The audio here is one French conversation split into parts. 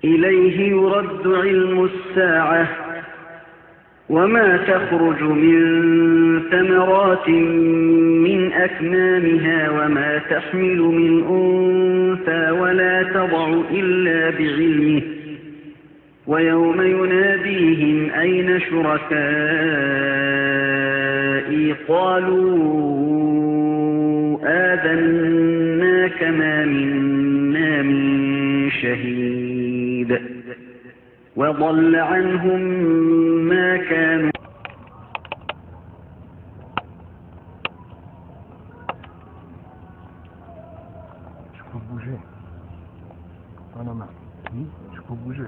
إليه يرد علم الساعة وما تخرج من ثمرات من أكمامها وما تحمل من أنثى ولا تضع إلا بعلمه ويوم يناديهم أين شركائي قالوا آذناك ما منا من شهيد وضل عنهم ما كانوا Je peux bouger. Panama. Je peux bouger.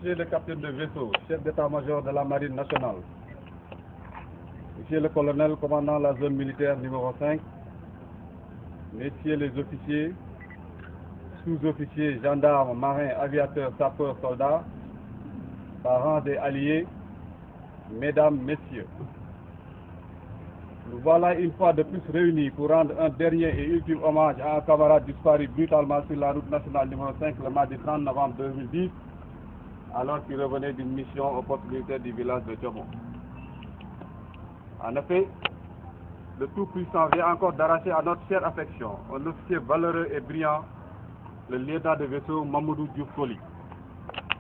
Monsieur le capitaine de vaisseau, chef d'état-major de la marine nationale, Monsieur le colonel commandant la zone militaire numéro 5, Messieurs les officiers, sous-officiers, gendarmes, marins, aviateurs, sapeurs, soldats, parents et alliés, Mesdames, Messieurs. Nous voilà une fois de plus réunis pour rendre un dernier et ultime hommage à un camarade disparu brutalement sur la route nationale numéro 5 le mardi 30 novembre 2010, alors qu'il revenait d'une mission au poste militaire du village de Djomon. En effet, le Tout-Puissant vient encore d'arracher à notre chère affection un officier valeureux et brillant, le lieutenant de vaisseau Mamoudou Diouf Koli,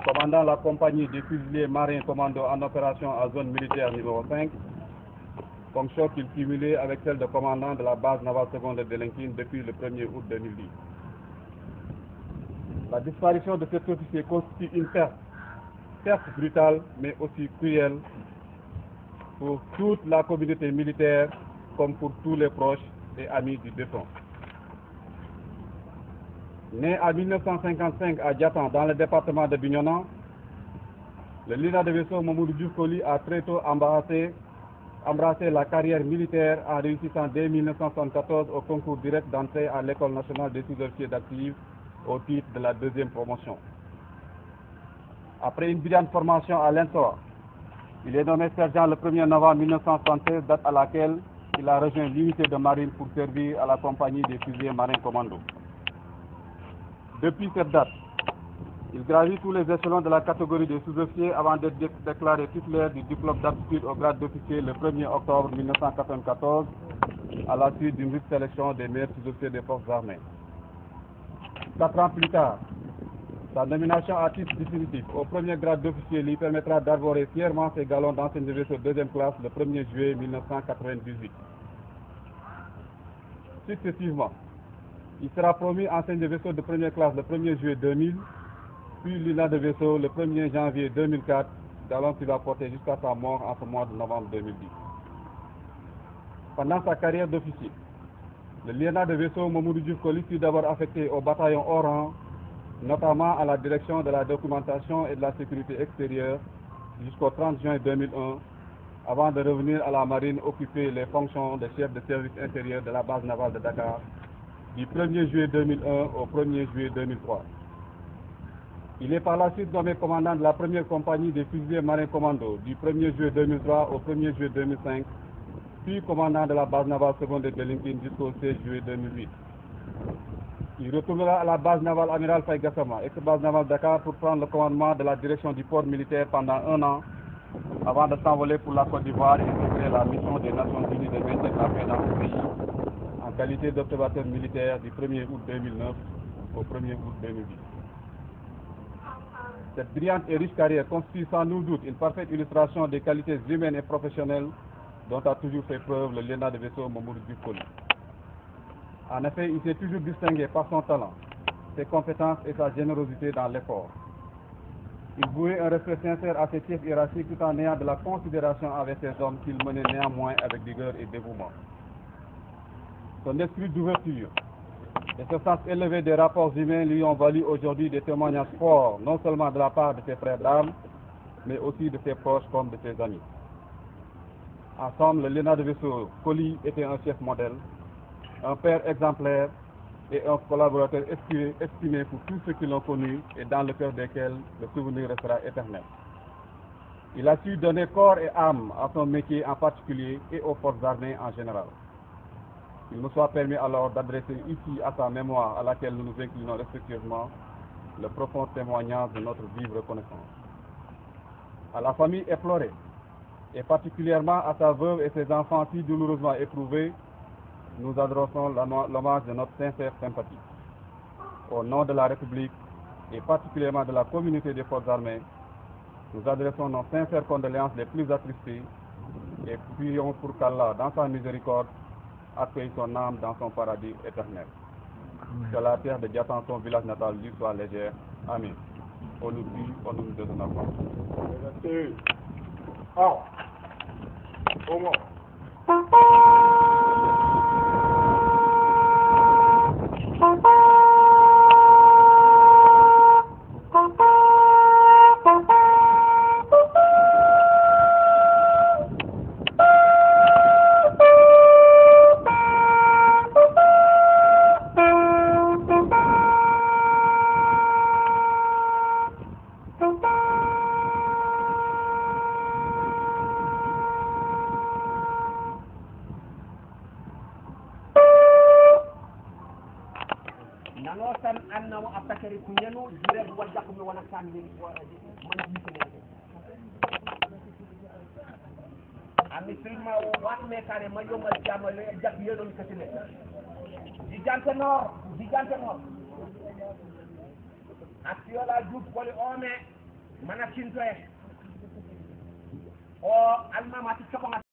commandant la compagnie des fusiliers marins commando en opération à zone militaire numéro 5, fonction qu'il cumulait avec celle de commandant de la base navale secondaire de Linkin depuis le 1er août 2010. La disparition de cet officier constitue une perte, certes brutale, mais aussi cruelle pour toute la communauté militaire comme pour tous les proches et amis du défunt. Né en 1955 à Diatan, dans le département de Bignona, le lieutenant de vaisseau Mamoudou Diouf Koli a très tôt embrassé la carrière militaire en réussissant dès 1974 au concours direct d'entrée à l'École nationale des sous-officiers d'active au titre de la deuxième promotion. Après une brillante formation à l'INSOA, il est nommé sergent le 1er novembre 1976, date à laquelle il a rejoint l'unité de marine pour servir à la compagnie des fusiliers marins commando. Depuis cette date, il gravit tous les échelons de la catégorie des sous-officiers avant d'être déclaré titulaire du diplôme d'aptitude au grade d'officier le 1er octobre 1994 à la suite d'une riche sélection des meilleurs sous-officiers des forces armées. 4 ans plus tard, sa nomination à titre définitif au premier grade d'officier lui permettra d'arborer fièrement ses galons d'ancien de vaisseau deuxième classe le 1er juillet 1998. Successivement, il sera promu enseigne de vaisseau de première classe le 1er juillet 2000, puis lieutenant de vaisseau le 1er janvier 2004, galon qu'il va porter jusqu'à sa mort en ce mois de novembre 2010. Pendant sa carrière d'officier, le lieutenant de vaisseau Mamoudou Diouf Koli fut d'abord affecté au bataillon Oran, notamment à la direction de la documentation et de la sécurité extérieure jusqu'au 30 juin 2001, avant de revenir à la marine occuper les fonctions de chef de service intérieur de la base navale de Dakar du 1er juillet 2001 au 1er juillet 2003. Il est par la suite nommé commandant de la première compagnie des fusiliers marins commando du 1er juillet 2003 au 1er juillet 2005, puis commandant de la base navale secondaire de Linkin jusqu'au 16 juillet 2008. Il retournera à la base navale amiral Faye Gassama, ex-base navale Dakar, pour prendre le commandement de la direction du port militaire pendant 1 an, avant de s'envoler pour la Côte d'Ivoire et intégrer la mission des Nations Unies de maintien de la paix dans ce pays en qualité d'observateur militaire du 1er août 2009 au 1er août 2010. Cette brillante et riche carrière constitue sans nul doute une parfaite illustration des qualités humaines et professionnelles dont a toujours fait preuve le lieutenant de vaisseau Mamadou Diouf Coly. En effet, il s'est toujours distingué par son talent, ses compétences et sa générosité dans l'effort. Il vouait un respect sincère à ses chefs hiérarchiques tout en ayant de la considération avec ces hommes qu'il menait néanmoins avec vigueur et dévouement. Son esprit d'ouverture et ce sens élevé des rapports humains lui ont valu aujourd'hui des témoignages forts, non seulement de la part de ses frères d'armes, mais aussi de ses proches comme de ses amis. Ensemble, le lieutenant de vaisseau Coly était un chef modèle, un père exemplaire et un collaborateur estimé pour tous ceux qui l'ont connu et dans le cœur desquels le souvenir restera éternel. Il a su donner corps et âme à son métier en particulier et aux forces armées en général. Il me soit permis alors d'adresser ici à sa mémoire, à laquelle nous nous inclinons respectueusement, le profond témoignage de notre vive reconnaissance. À la famille éplorée, et particulièrement à sa veuve et ses enfants si douloureusement éprouvés, nous adressons l'hommage de notre sincère sympathie. Au nom de la République, et particulièrement de la communauté des forces armées, nous adressons nos sincères condoléances les plus attristées et prions pour qu'Allah, dans sa miséricorde, accueille son âme dans son paradis éternel. Que la terre de Diatan, son village natal, lui soit légère. Amen. On nous prie, on nous donne un enfant. nano tan annawo abtakari ku ñanu jure wadda ko mi wona tan min man jikko ami filma o watme kare ma yomal jama le jak yedon katine di jante nor akiola duf ko le ome mana cintoe o alma ma ci